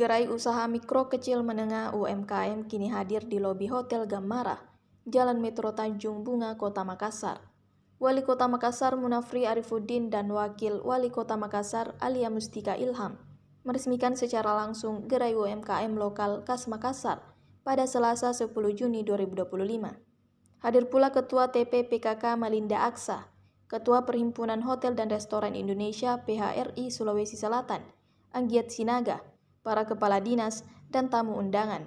Gerai usaha mikro kecil menengah UMKM kini hadir di lobi Hotel Gammara, Jalan Metro Tanjung Bunga, Kota Makassar. Wali Kota Makassar Munafri Arifuddin dan Wakil Wali Kota Makassar Alia Mustika Ilham meresmikan secara langsung Gerai UMKM Lokal KAS Makassar pada Selasa 10 Juni 2025. Hadir pula Ketua TP-PKK Malinda Aksa, Ketua Perhimpunan Hotel dan Restoran Indonesia PHRI Sulawesi Selatan, Anggiat Sinaga, para kepala dinas, dan tamu undangan.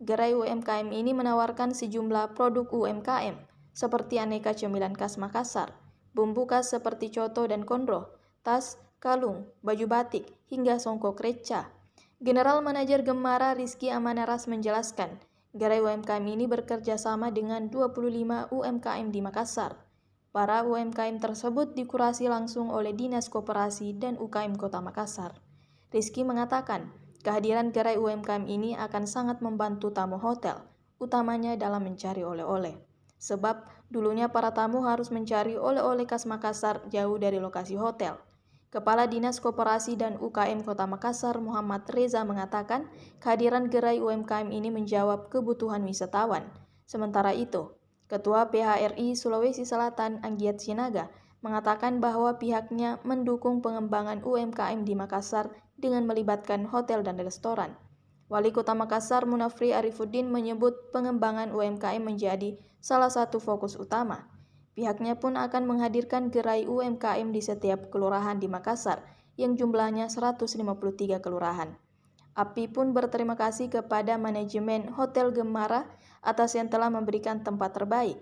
Gerai UMKM ini menawarkan sejumlah produk UMKM seperti aneka cemilan khas Makassar, bumbu khas seperti coto dan kondro, tas, kalung, baju batik, hingga songkok reca. General Manajer Gammara Rizky Amanaras menjelaskan, gerai UMKM ini bekerja sama dengan 25 UMKM di Makassar. Para UMKM tersebut dikurasi langsung oleh Dinas Koperasi dan UKM Kota Makassar. Rizky mengatakan, kehadiran gerai UMKM ini akan sangat membantu tamu hotel, utamanya dalam mencari oleh-oleh. Sebab dulunya para tamu harus mencari oleh-oleh khas Makassar jauh dari lokasi hotel. Kepala Dinas Koperasi dan UKM Kota Makassar Muhammad Reza mengatakan, kehadiran gerai UMKM ini menjawab kebutuhan wisatawan. Sementara itu, Ketua PHRI Sulawesi Selatan Anggiat Sinaga mengatakan bahwa pihaknya mendukung pengembangan UMKM di Makassar dengan melibatkan hotel dan restoran. Wali Kota Makassar Munafri Arifuddin menyebut pengembangan UMKM menjadi salah satu fokus utama. Pihaknya pun akan menghadirkan gerai UMKM di setiap kelurahan di Makassar yang jumlahnya 153 kelurahan. API pun berterima kasih kepada manajemen Hotel Gammara atas yang telah memberikan tempat terbaik.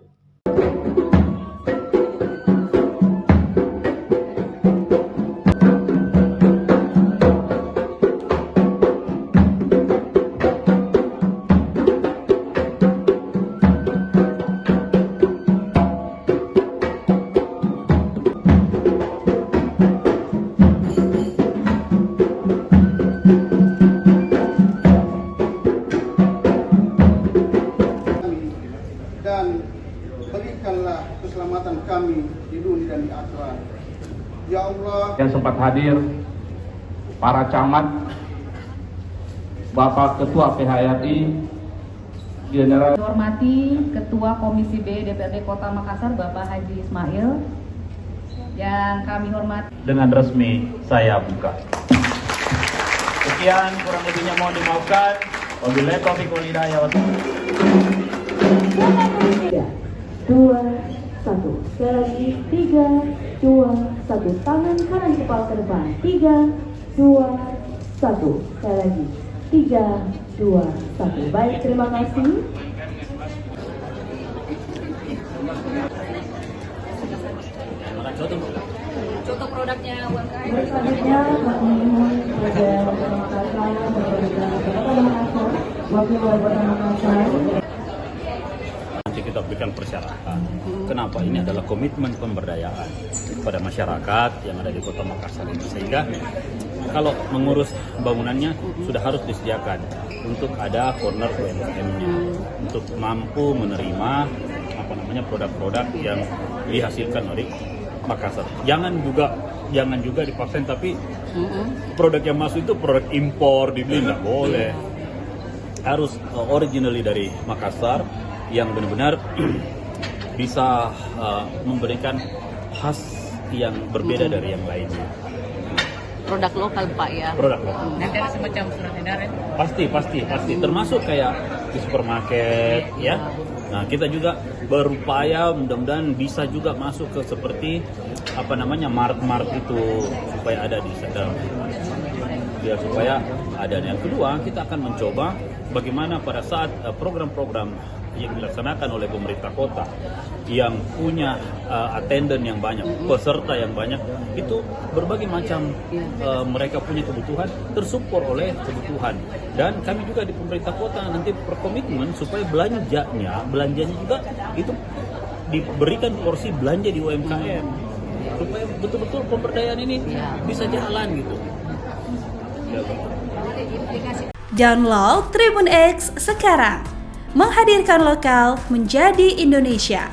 Dan berikanlah keselamatan kami di dunia dan di akhirat. Ya Allah. Yang sempat hadir, para camat, Bapak Ketua PHRI, General. Hormati Ketua Komisi B DPRD Kota Makassar Bapak Haji Ismail, yang kami hormati. Dengan resmi saya buka. Sekian, kurang lebihnya mohon dimaafkan. Wabillahi taufiq wal hidayah. 3, 2, 1. Sekali lagi 3, 2, 1. Tangan kanan kepala ke depan. 3, 2, 1. Sekali lagi 3, 2, 1. Baik, terima kasih. Contoh produknya UMKM. Selanjutnya kami mohon kepada Makassar, Wakil Wali Kota Makassar. Nanti kita berikan persyaratan. Kenapa? Ini adalah komitmen pemberdayaan pada masyarakat yang ada di Kota Makassar ini. Sehingga kalau mengurus bangunannya sudah harus disediakan untuk ada corner UMKM-nya, untuk mampu menerima produk-produk yang dihasilkan oleh Makassar. Jangan juga dipaksain, tapi produk yang masuk itu produk impor dibeli nggak boleh. Harus originally dari Makassar yang benar-benar bisa memberikan khas yang berbeda dari yang lainnya. Produk lokal Pak ya. Produk lokal. Nanti ada semacam surat edaran. Pasti. Termasuk kayak di supermarket ya. Nah, kita juga berupaya mudah-mudahan bisa juga masuk ke seperti mart-mart itu supaya ada di sana. Biar supaya ada. Yang kedua, kita akan mencoba bagaimana pada saat program-program yang dilaksanakan oleh pemerintah kota yang punya attendant yang banyak, peserta yang banyak, itu berbagai macam mereka punya kebutuhan, tersupport oleh kebutuhan. Dan kami juga di pemerintah kota nanti berkomitmen supaya belanjanya juga itu diberikan porsi belanja di UMKM supaya betul-betul pemberdayaan ini bisa jalan gitu. Download Tribun X sekarang, menghadirkan lokal menjadi Indonesia.